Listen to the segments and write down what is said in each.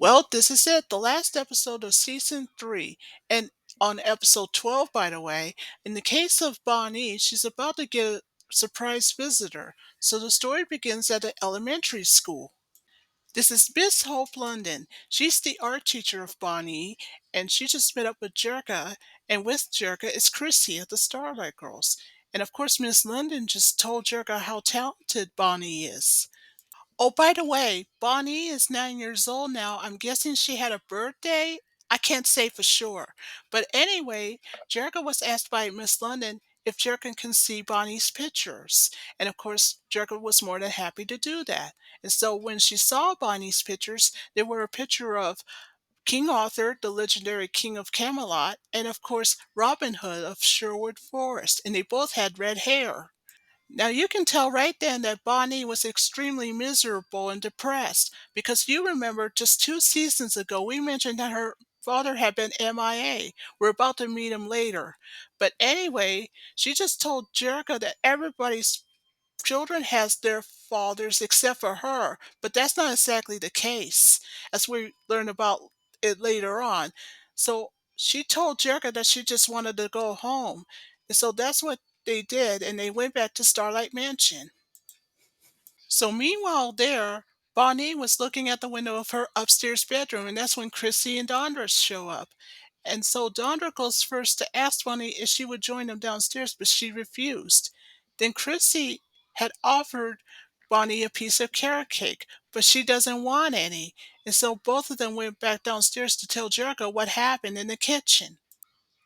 Well, this is it, the last episode of season 3. And on episode 12, by the way, in the case of Bonnie, she's about to get a surprise visitor. So the story begins at an elementary school. This is Miss Hope London. She's the art teacher of Bonnie, and she just met up with Jerka. And with Jerka is Chrissy of the Starlight Girls. And of course, Miss London just told Jerka how talented Bonnie is. Oh, by the way, Bonnie is 9 years old now. I'm guessing she had a birthday. I can't say for sure. But anyway, Jerka was asked by Miss London if Jerka can see Bonnie's pictures. And of course, Jerka was more than happy to do that. And so when she saw Bonnie's pictures, they were a picture of King Arthur, the legendary King of Camelot, and of course, Robin Hood of Sherwood Forest. And they both had red hair. Now you can tell right then that Bonnie was extremely miserable and depressed because you remember just 2 seasons ago we mentioned that her father had been MIA. We're about to meet him later. But anyway, she just told Jerica that everybody's children has their fathers except for her, but that's not exactly the case, as we learn about it later on. So she told Jerica that she just wanted to go home. And so that's what they did, and they went back to Starlight Mansion. So meanwhile there, Bonnie was looking at the window of her upstairs bedroom, and that's when Chrissy and Dondra show up. And so Dondra goes first to ask Bonnie if she would join them downstairs, but she refused. Then Chrissy had offered Bonnie a piece of carrot cake, but she doesn't want any. And so both of them went back downstairs to tell Jericho what happened in the kitchen.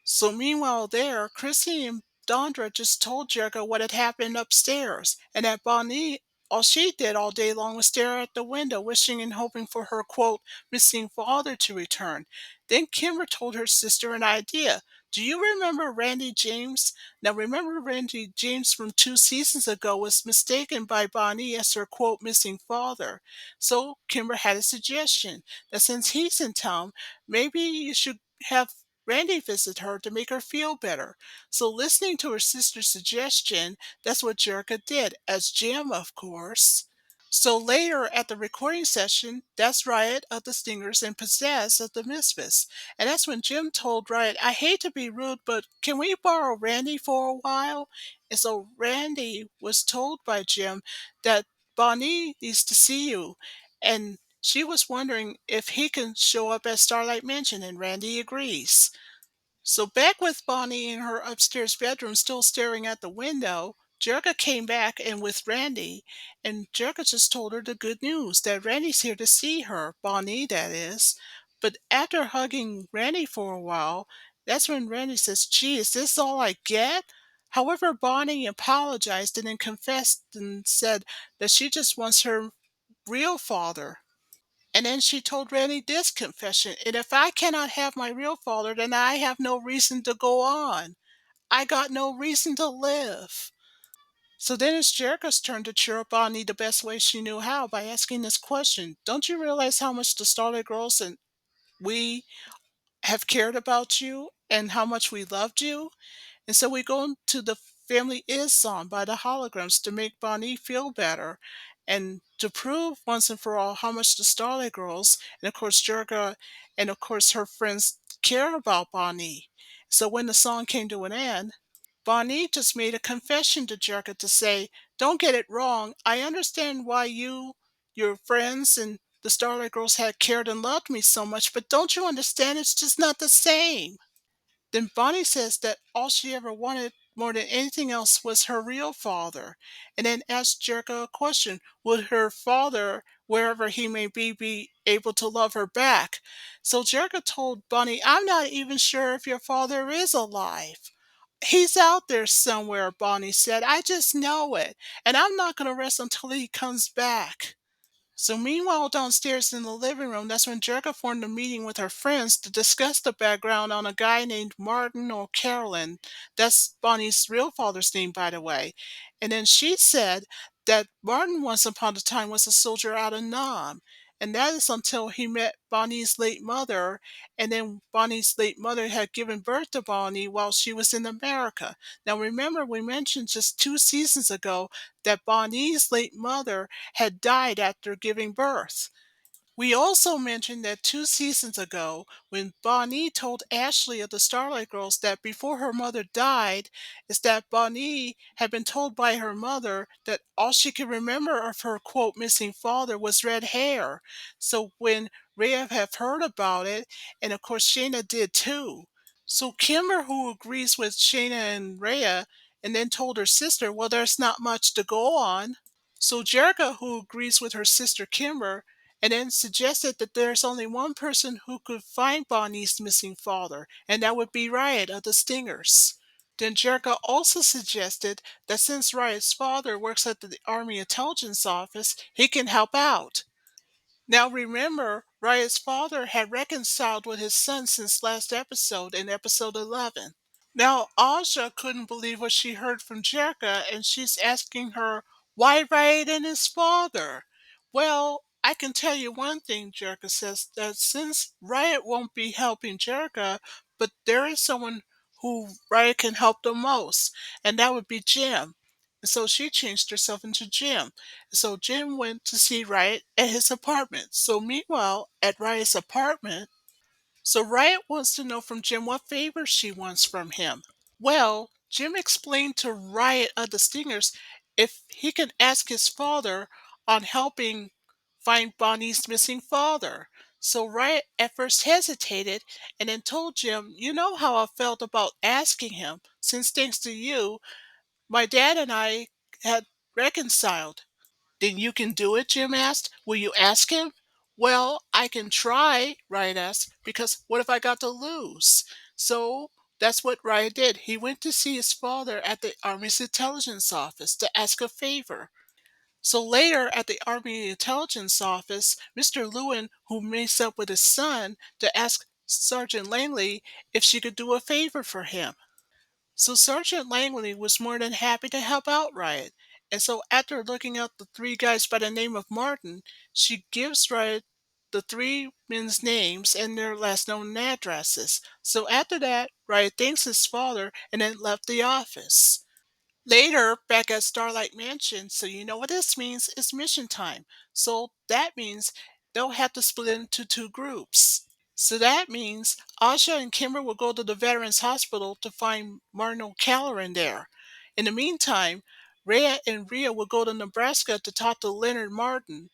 So meanwhile there, Chrissy and Dondra just told Jericho what had happened upstairs, and that Bonnie, all she did all day long was stare at the window, wishing and hoping for her, quote, missing father to return. Then Kimber told her sister an idea. Do you remember Randy James? Now remember Randy James from 2 seasons ago was mistaken by Bonnie as her, quote, missing father. So Kimber had a suggestion that since he's in town, maybe you should have Randy visited her to make her feel better. So, listening to her sister's suggestion, that's what Jerica did, as Jim, of course. So later at the recording session, that's Riot of the Stingers and Possess of the Misfits. And that's when Jim told Riot, I hate to be rude, but can we borrow Randy for a while? And so Randy was told by Jim that Bonnie needs to see you. And she was wondering if he can show up at Starlight Mansion, and Randy agrees. So back with Bonnie in her upstairs bedroom, still staring at the window, Jerga came back and with Randy, and Jerga just told her the good news that Randy's here to see her, Bonnie, that is. But after hugging Randy for a while, that's when Randy says, Gee, is this all I get? However, Bonnie apologized and then confessed and said that she just wants her real father. And then she told Randy this confession, and if I cannot have my real father, then I have no reason to go on. I got no reason to live. So then it's Jericho's turn to cheer up Bonnie the best way she knew how by asking this question. Don't you realize how much the Starlight Girls and we have cared about you and how much we loved you? And so we go into the Family Is song by the Holograms to make Bonnie feel better and to prove once and for all how much the Starlight Girls and of course Jerga and of course her friends care about Bonnie. So when the song came to an end, Bonnie just made a confession to Jerga to say, Don't get it wrong, I understand why you, your friends, and the Starlight Girls had cared and loved me so much, but don't you understand it's just not the same? Then Bonnie says that all she ever wanted more than anything else was her real father, and then asks Jericho a question. Would her father, wherever he may be able to love her back? So Jericho told Bonnie, I'm not even sure if your father is alive. He's out there somewhere, Bonnie said. I just know it, and I'm not going to rest until he comes back. So meanwhile, downstairs in the living room, that's when Jerga formed a meeting with her friends to discuss the background on a guy named Martin or Carolyn. That's Bonnie's real father's name, by the way. And then she said that Martin once upon a time was a soldier out of Nam. And that is until he met Bonnie's late mother, and then Bonnie's late mother had given birth to Bonnie while she was in America. Now remember, we mentioned just 2 seasons ago that Bonnie's late mother had died after giving birth. We also mentioned that 2 seasons ago, when Bonnie told Ashley of the Starlight Girls that before her mother died, is that Bonnie had been told by her mother that all she could remember of her quote missing father was red hair. So when Rhea had heard about it, and of course Shayna did too. So Kimber, who agrees with Shayna and Rhea, and then told her sister, well, there's not much to go on. So Jerica, who agrees with her sister Kimber, and then suggested that there's only one person who could find Bonnie's missing father, and that would be Riot of the Stingers. Then Jericho also suggested that since Riot's father works at the Army Intelligence Office, he can help out. Now remember, Riot's father had reconciled with his son since last episode in episode 11. Now, Aja couldn't believe what she heard from Jerka, and she's asking her, why Riot and his father? Well, I can tell you one thing, Jerka says, that since Riot won't be helping Jerka, but there is someone who Riot can help the most, and that would be Jim. And so she changed herself into Jim. So Jim went to see Riot at his apartment. So meanwhile, at Riot's apartment, so Riot wants to know from Jim what favor she wants from him. Well, Jim explained to Riot of the Stingers if he can ask his father on helping find Bonnie's missing father. So Riot at first hesitated and then told Jim, you know how I felt about asking him, since thanks to you, my dad and I had reconciled. Then you can do it? Jim asked. Will you ask him? Well, I can try, Ryan asked, because what if I got to lose? So that's what Ryan did. He went to see his father at the Army's intelligence office to ask a favor. So later at the Army intelligence office, Mr. Lewin, who meets up with his son to ask Sergeant Langley if she could do a favor for him. So Sergeant Langley was more than happy to help out Riot. And so after looking up the three guys by the name of Martin, she gives Riot the three men's names and their last known addresses. So after that, Riot thanks his father and then left the office. Later, back at Starlight Mansion, so you know what this means, it's mission time. So that means they'll have to split into two groups. So that means Asha and Kimber will go to the Veterans Hospital to find Martin O'Callaghan there. In the meantime, Rhea and Rhea will go to Nebraska to talk to Leonard Martin.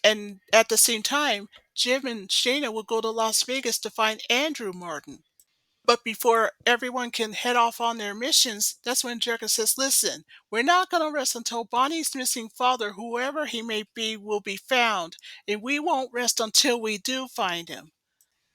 And at the same time, Jim and Shayna will go to Las Vegas to find Andrew Martin. But before everyone can head off on their missions, that's when Jericho says, listen, we're not going to rest until Bonnie's missing father, whoever he may be, will be found. And we won't rest until we do find him.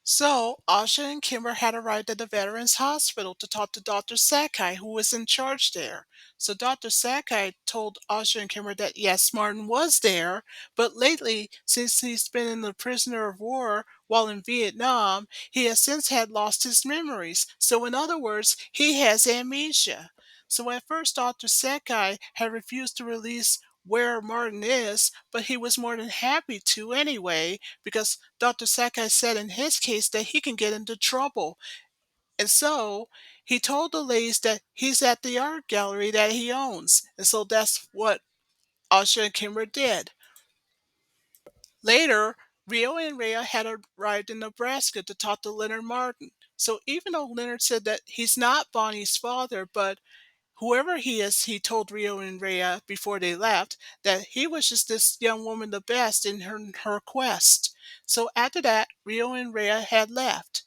So, Asha and Kimber had arrived at the Veterans Hospital to talk to Dr. Sakai, who was in charge there. So, Dr. Sakai told Asha and Kimber that yes, Martin was there, but lately, since he's been in the prisoner of war while in Vietnam, he has since had lost his memories. So, in other words, he has amnesia. So, at first, Dr. Sakai had refused to release where Martin is, but he was more than happy to anyway, because Dr. Sakai said in his case that he can get into trouble. And so he told the ladies that he's at the art gallery that he owns. And so that's what Asha and Kimber did. Later, Rio and Rhea had arrived in Nebraska to talk to Leonard Martin. So even though Leonard said that he's not Bonnie's father, but whoever he is, he told Rio and Rhea before they left that he wishes this young woman the best in her quest. So after that, Rio and Rhea had left.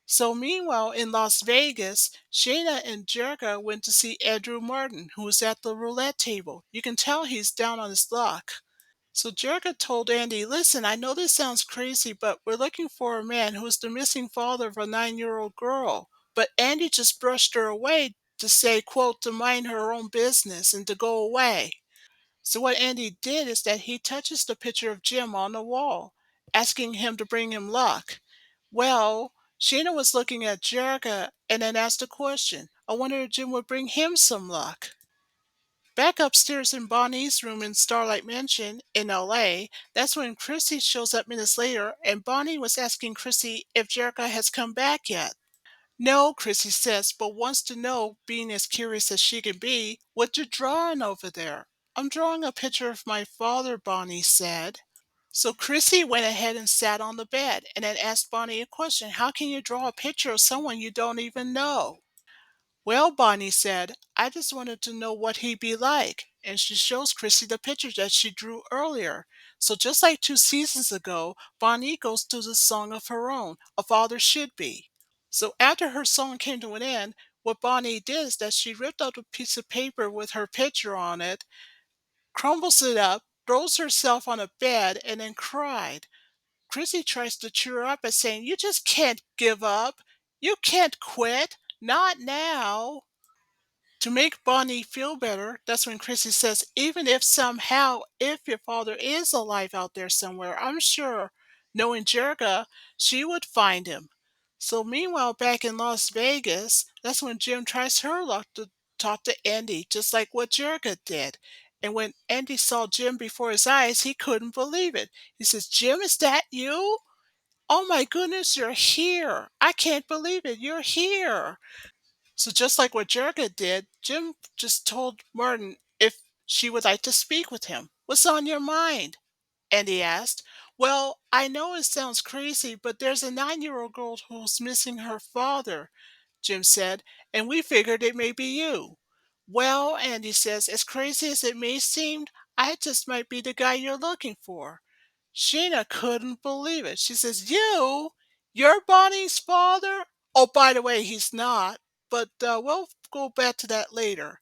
So meanwhile, in Las Vegas, Shayna and Jerga went to see Andrew Martin, who was at the roulette table. You can tell he's down on his luck. So Jerga told Andy, listen, I know this sounds crazy, but we're looking for a man who's the missing father of a 9-year-old girl. But Andy just brushed her away to say, quote, to mind her own business and to go away. So what Andy did is that he touches the picture of Jim on the wall, asking him to bring him luck. Well, Sheena was looking at Jerga and then asked a question. I wonder if Jim would bring him some luck. Back upstairs in Bonnie's room in Starlight Mansion in LA, that's when Chrissy shows up minutes later, and Bonnie was asking Chrissy if Jerica has come back yet. No, Chrissy says, but wants to know, being as curious as she can be, what you're drawing over there. I'm drawing a picture of my father, Bonnie said. So Chrissy went ahead and sat on the bed and then asked Bonnie a question. How can you draw a picture of someone you don't even know? Well, Bonnie said, I just wanted to know what he'd be like. And she shows Chrissy the picture that she drew earlier. So just like 2 seasons ago, Bonnie goes through the song of her own, A Father Should Be. So after her song came to an end, what Bonnie did is that she ripped out a piece of paper with her picture on it, crumbles it up, throws herself on a bed, and then cried. Chrissy tries to cheer her up by saying, You just can't give up. You can't quit. Not now. To make Bonnie feel better, that's when Chrissy says, Even if somehow, if your father is alive out there somewhere, I'm sure, knowing Jerga, she would find him. So meanwhile, back in Las Vegas, that's when Jim tries her luck to talk to Andy, just like what Jerga did. And when Andy saw Jim before his eyes, he couldn't believe it. He says, Jim, is that you? Oh my goodness, you're here. I can't believe it. You're here. So just like what Jerga did, Jim just told Martin if she would like to speak with him. What's on your mind? And he asked. Well, I know it sounds crazy, but there's a 9-year-old girl who's missing her father, Jim said, and we figured it may be you. Well, Andy says, as crazy as it may seem, I just might be the guy you're looking for. Sheena couldn't believe it. She says, You? You're Bonnie's father? Oh, by the way, he's not, but we'll go back to that later.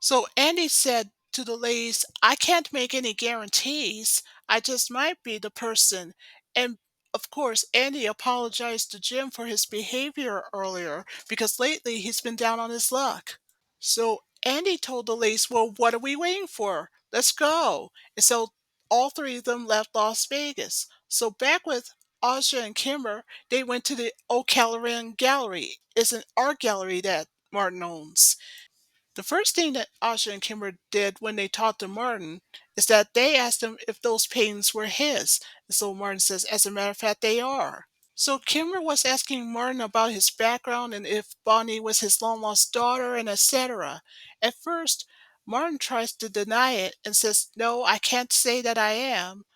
So Andy said to the ladies, I can't make any guarantees. I just might be the person. And of course, Andy apologized to Jim for his behavior earlier because lately he's been down on his luck. So Andy told the ladies, Well, what are we waiting for? Let's go. And so all three of them left Las Vegas. So back with Aja and Kimber, they went to the O'Callaghan Gallery. It's an art gallery that Martin owns. The first thing that Asha and Kimber did when they talked to Martin is that they asked him if those paintings were his. And so Martin says, as a matter of fact, they are. So Kimber was asking Martin about his background and if Bonnie was his long lost daughter and etc. At first, Martin tries to deny it and says, No, I can't say that I am.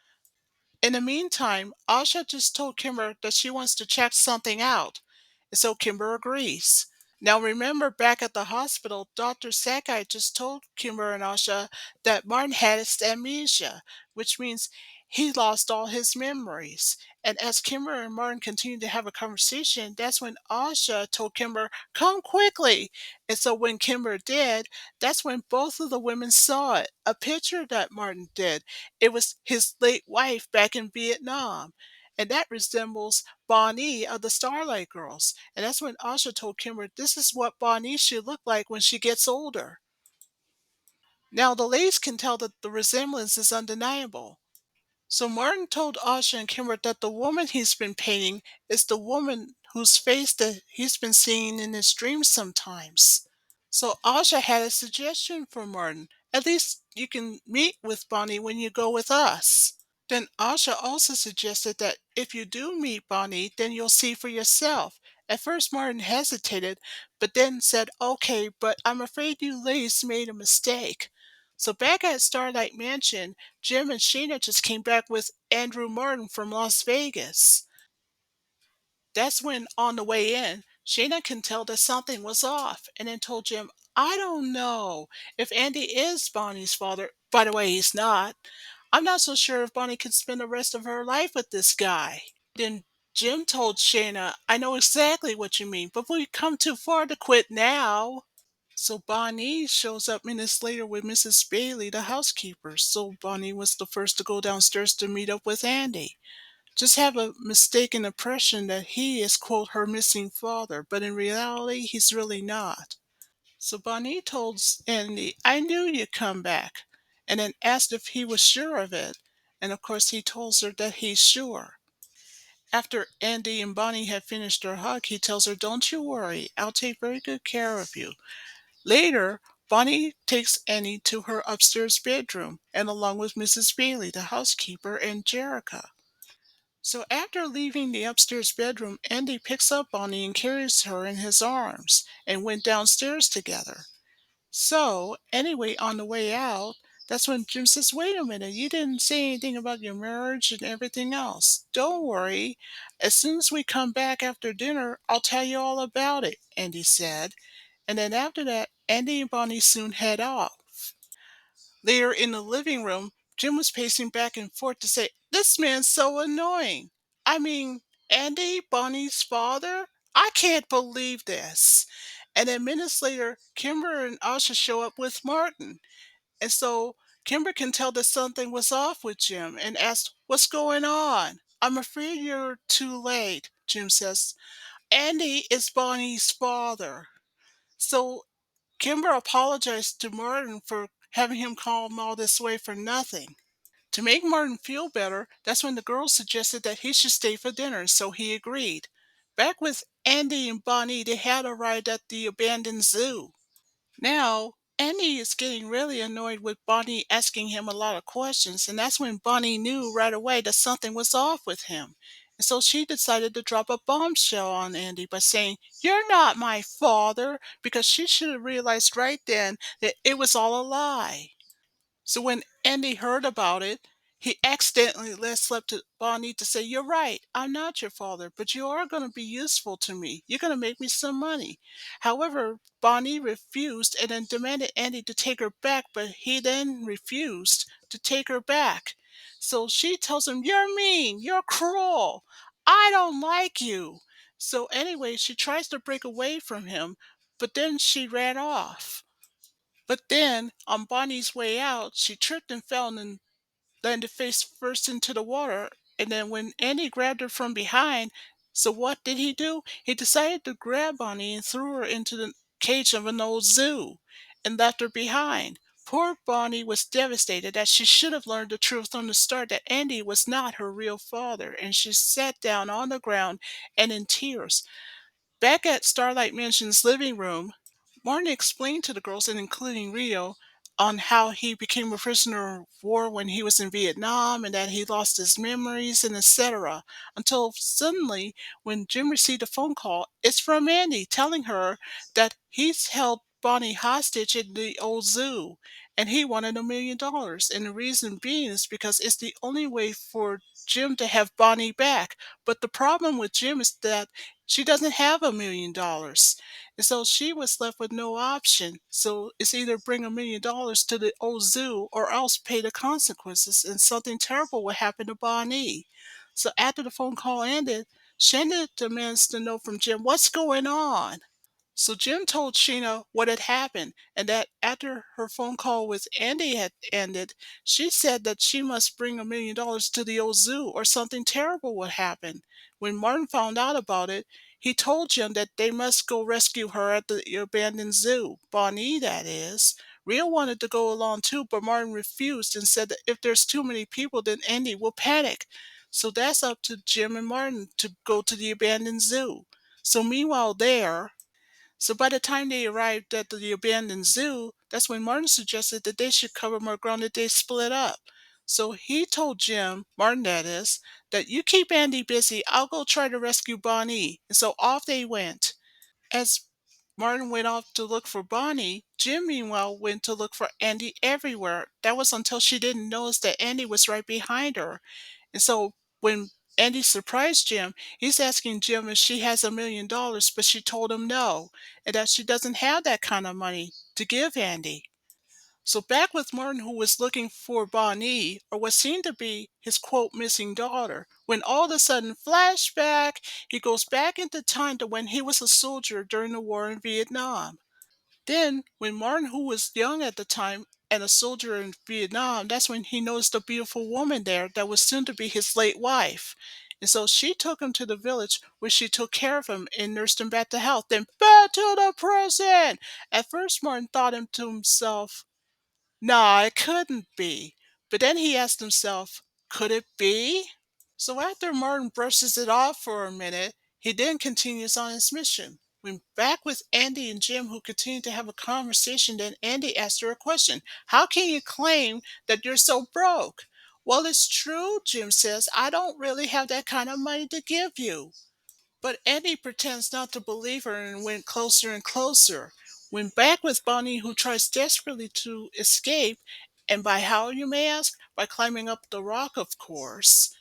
In the meantime, Asha just told Kimber that she wants to check something out. And so Kimber agrees. Now remember back at the hospital, Dr. Sakai just told Kimber and Asha that Martin had amnesia, which means he lost all his memories. And as Kimber and Martin continued to have a conversation, that's when Asha told Kimber, Come quickly. And so when Kimber did, that's when both of the women saw it, a picture that Martin did. It was his late wife back in Vietnam. And that resembles Bonnie of the Starlight Girls. And that's when Asha told Kimber this is what Bonnie should look like when she gets older. Now the ladies can tell that the resemblance is undeniable. So Martin told Asha and Kimber that the woman he's been painting is the woman whose face that he's been seeing in his dreams sometimes. So Asha had a suggestion for Martin. At least you can meet with Bonnie when you go with us. Then Asha also suggested that if you do meet Bonnie, then you'll see for yourself. At first, Martin hesitated, but then said, Okay, but I'm afraid you ladies made a mistake. So back at Starlight Mansion, Jim and Sheena just came back with Andrew Martin from Las Vegas. That's when, on the way in, Shayna can tell that something was off and then told Jim, I don't know if Andy is Bonnie's father. By the way, he's not. I'm not so sure if Bonnie can spend the rest of her life with this guy. Then Jim told Shayna, I know exactly what you mean, but we've come too far to quit now. So Bonnie shows up minutes later with Mrs. Bailey, the housekeeper. So Bonnie was the first to go downstairs to meet up with Andy. Just have a mistaken impression that he is, quote, her missing father, but in reality, he's really not. So Bonnie told Andy, I knew you'd come back, and then asked if he was sure of it. And of course, he tells her that he's sure. After Andy and Bonnie have finished their hug, he tells her, Don't you worry, I'll take very good care of you. Later, Bonnie takes Annie to her upstairs bedroom, and along with Mrs. Bailey, the housekeeper, and Jerica. So after leaving the upstairs bedroom, Andy picks up Bonnie and carries her in his arms and went downstairs together. So, anyway, on the way out, That's when Jim says, "Wait a minute, you didn't say anything about your marriage and everything else. Don't worry. As soon as we come back after dinner, I'll tell you all about it," Andy said. And then after that, Andy and Bonnie soon head off. There in the living room, Jim was pacing back and forth to say, "This man's so annoying. I mean, Andy, Bonnie's father? I can't believe this." And then minutes later, Kimber and Asha show up with Martin. And so Kimber can tell that something was off with Jim and asks, "What's going on?" "I'm afraid you're too late," Jim says. "Andy is Bonnie's father." So Kimber apologized to Martin for having him come all this way for nothing. To make Martin feel better, that's when the girls suggested that he should stay for dinner, so he agreed. Back with Andy and Bonnie, they had arrived at the abandoned zoo. Now, Andy is getting really annoyed with Bonnie asking him a lot of questions, and that's when Bonnie knew right away that something was off with him. And so she decided to drop a bombshell on Andy by saying, "You're not my father," because she should have realized right then that it was all a lie. So when Andy heard about it, he accidentally let slip to Bonnie to say, "You're right, I'm not your father, but you are going to be useful to me. You're going to make me some money." However, Bonnie refused and then demanded Andy to take her back, but he then refused to take her back. So she tells him, "You're mean, you're cruel, I don't like you." So anyway, she tries to break away from him, but then she ran off. But then, on Bonnie's way out, she tripped and fell and landed face first into the water. And then when Andy grabbed her from behind, so what did he do? He decided to grab Bonnie and threw her into the cage of an old zoo and left her behind. Poor Bonnie was devastated that she should have learned the truth from the start that Andy was not her real father, and she sat down on the ground and in tears. Back at Starlight Mansion's living room, Martin explained to the girls, and including Rio, on how he became a prisoner of war when he was in Vietnam and that he lost his memories and etc. Until suddenly, when Jim received a phone call, it's from Andy telling her that he's held Bonnie hostage in the old zoo and he wanted $1 million. And the reason being is because it's the only way for Jim to have Bonnie back. But the problem with Jim is that she doesn't have $1 million. And so she was left with no option. So it's either bring $1 million to the old zoo or else pay the consequences, and something terrible would happen to Bonnie. So after the phone call ended, Shannon demands to know from Jim what's going on. So Jim told Sheena what had happened, and that after her phone call with Andy had ended, she said that she must bring $1 million to the old zoo or something terrible would happen. When Martin found out about it, he told Jim that they must go rescue her at the abandoned zoo. Bonnie, that is. Rio wanted to go along too, but Martin refused and said that if there's too many people, then Andy will panic. So that's up to Jim and Martin to go to the abandoned zoo. So meanwhile there, so by the time they arrived at the abandoned zoo, that's when Martin suggested that they should cover more ground that they split up. So he told Jim, Martin that is, that you keep Andy busy, I'll go try to rescue Bonnie. And so off they went. As Martin went off to look for Bonnie, Jim meanwhile went to look for Andy everywhere. That was until she didn't notice that Andy was right behind her. And so when Andy surprised Jim, he's asking Jim if she has $1 million, but she told him no, and that she doesn't have that kind of money to give Andy. So back with Martin, who was looking for Bonnie, or what seemed to be his quote missing daughter, when all of a sudden, flashback, he goes back into time to when he was a soldier during the war in Vietnam. Then, when Martin, who was young at the time and a soldier in Vietnam, that's when he noticed a beautiful woman there that was soon to be his late wife. And so she took him to the village where she took care of him and nursed him back to health. Then back to the prison! At first, Martin thought him to himself, "Nah, it couldn't be." But then he asked himself, "Could it be?" So after Martin brushes it off for a minute, he then continues on his mission. When back with Andy and Jim, who continue to have a conversation, then Andy asked her a question. "How can you claim that you're so broke?" "Well, it's true," Jim says. "I don't really have that kind of money to give you." But Andy pretends not to believe her and went closer and closer. When back with Bonnie, who tries desperately to escape, And by how, you may ask? By climbing up the rock, of course.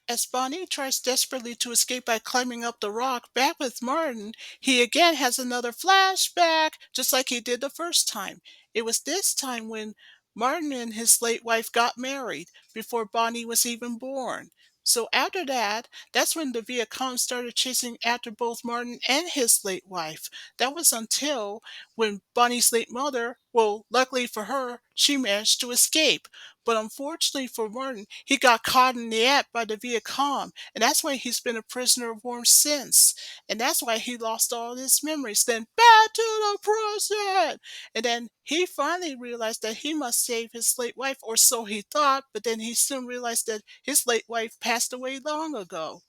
As Bonnie tries desperately to escape by climbing up the rock back with Martin, he again has another flashback, just like he did the first time. It was this time when Martin and his late wife got married, before Bonnie was even born. So after that, that's when the Viacom started chasing after both Martin and his late wife. That was until when Bonnie's late mother, well, luckily for her, she managed to escape. But unfortunately for Martin, he got caught in the act by the Vietcong, and that's why he's been a prisoner of war since. And that's why he lost all his memories. Then back to the prison! And then he finally realized that he must save his late wife, or so he thought, but then he soon realized that his late wife passed away long ago.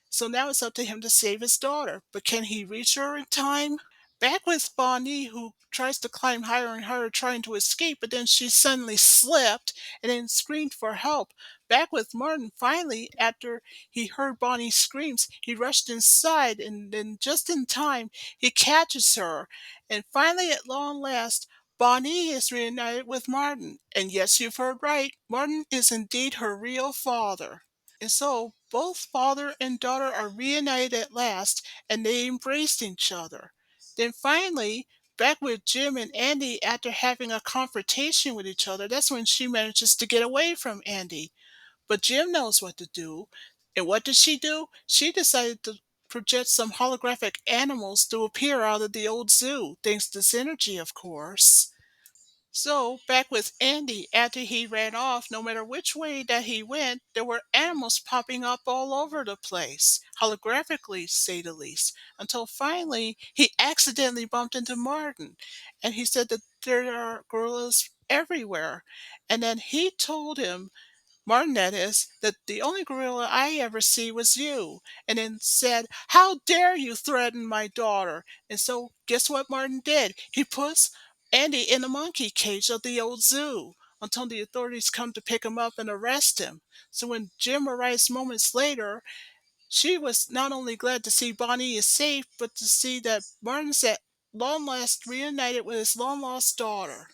So now it's up to him to save his daughter. But can he reach her in time? Back with Bonnie, who tries to climb higher and higher, trying to escape, but then she suddenly slipped and then screamed for help. Back with Martin, finally, after he heard Bonnie's screams, he rushed inside, and then just in time, he catches her. And finally, at long last, Bonnie is reunited with Martin. And yes, you've heard right, Martin is indeed her real father. And so both father and daughter are reunited at last, and they embraced each other. Then finally, back with Jim and Andy after having a confrontation with each other, that's when she manages to get away from Andy. But Jim knows what to do. And what did she do? She decided to project some holographic animals to appear out of the old zoo, thanks to synergy, of course. So, back with Andy, after he ran off, no matter which way that he went, there were animals popping up all over the place, holographically, say the least, until finally he accidentally bumped into Martin. And he said that there are gorillas everywhere. And then he told him, Martin, that is, that the only gorilla I ever see was you, and then said, how dare you threaten my daughter? And so, guess what Martin did? He puts Andy in the monkey cage of the old zoo until the authorities come to pick him up and arrest him. So when Jim arrives moments later, she was not only glad to see Bonnie is safe, but to see that Martin's at long last reunited with his long lost daughter.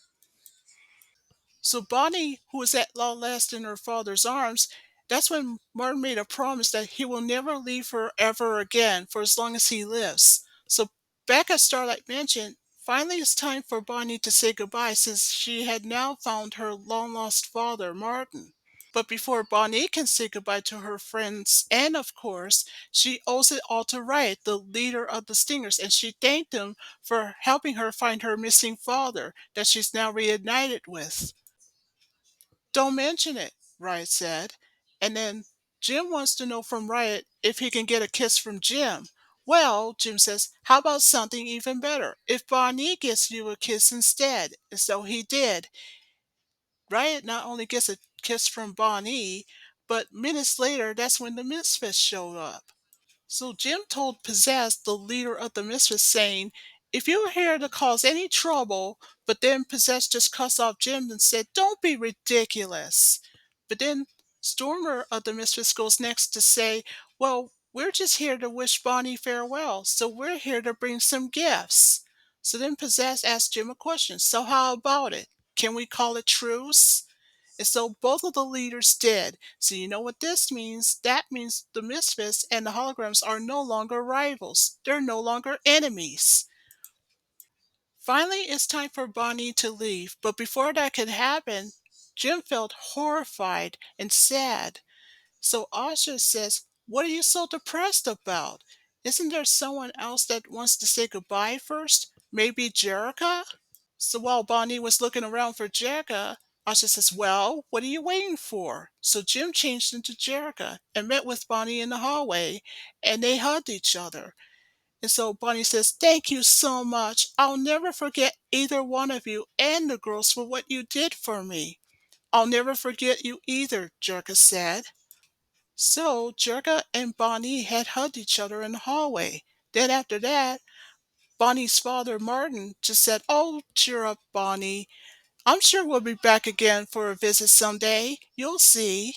So Bonnie, who was at long last in her father's arms, that's when Martin made a promise that he will never leave her ever again for as long as he lives. So back at Starlight Mansion, finally it's time for Bonnie to say goodbye since she had now found her long lost father, Martin. But before Bonnie can say goodbye to her friends, and of course, she owes it all to Riot, the leader of the Stingers, and she thanked him for helping her find her missing father that she's now reunited with. Don't mention it, Riot said. And then Jim wants to know from Riot if he can get a kiss from Jim. Well, Jim says, how about something even better? If Bonnie gets you a kiss instead. And so he did. Riot not only gets a kiss from Bonnie, but minutes later, that's when the Misfits showed up. So Jim told Possess, the leader of the Misfits, saying, if you're here to cause any trouble, but then Possess just cussed off Jim and said, don't be ridiculous. But then Stormer of the Misfits goes next to say, well, we're just here to wish Bonnie farewell, so we're here to bring some gifts. So then Possess asked Jim a question, so how about it? Can we call it truce? And so both of the leaders did. So you know what this means? That means the Misfits and the holograms are no longer rivals. They're no longer enemies. Finally, it's time for Bonnie to leave. But before that could happen, Jim felt horrified and sad. So Asha says, what are you so depressed about? Isn't there someone else that wants to say goodbye first? Maybe Jerica? So while Bonnie was looking around for Jerica, Asha says, well, what are you waiting for? So Jim changed into Jerica and met with Bonnie in the hallway, and they hugged each other. And so Bonnie says, thank you so much. I'll never forget either one of you and the girls for what you did for me. I'll never forget you either, Jerica said. So Jerica and Bonnie had hugged each other in the hallway. Then after that, Bonnie's father, Martin, just said, oh, cheer up, Bonnie. I'm sure we'll be back again for a visit someday. You'll see.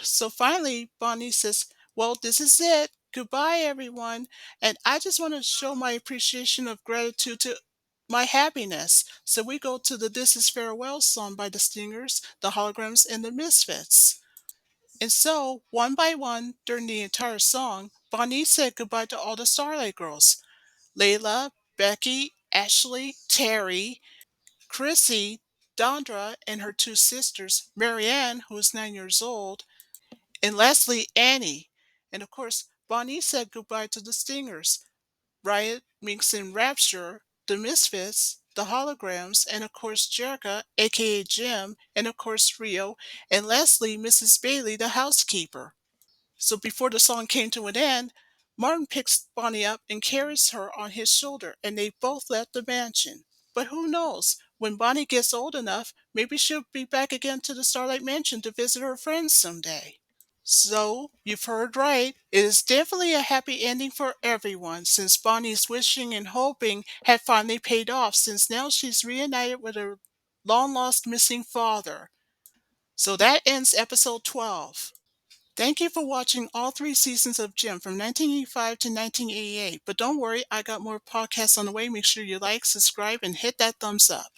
So finally, Bonnie says, well, this is it. Goodbye, everyone. And I just want to show my appreciation of gratitude to my happiness. So we go to the This Is Farewell song by the Stingers, the Holograms, and the Misfits. And so, one by one, during the entire song, Bonnie said goodbye to all the Starlight girls. Layla, Becky, Ashley, Terry, Chrissy, Dondra, and her two sisters, Marianne, who is 9 years old, and lastly, Annie. And of course, Bonnie said goodbye to the Stingers, Riot, Minx, and Rapture, the Misfits, the Holograms, and of course Jerica, aka Jim, and of course Rio, and lastly Mrs. Bailey, the housekeeper. So before the song came to an end, Martin picks Bonnie up and carries her on his shoulder, and they both left the mansion. But who knows? When Bonnie gets old enough, maybe she'll be back again to the Starlight Mansion to visit her friends someday. So, you've heard right. It is definitely a happy ending for everyone since Bonnie's wishing and hoping had finally paid off since now she's reunited with her long lost missing father. So that ends episode 12. Thank you for watching all three seasons of Jim from 1985 to 1988. But don't worry, I got more podcasts on the way. Make sure you like, subscribe, and hit that thumbs up.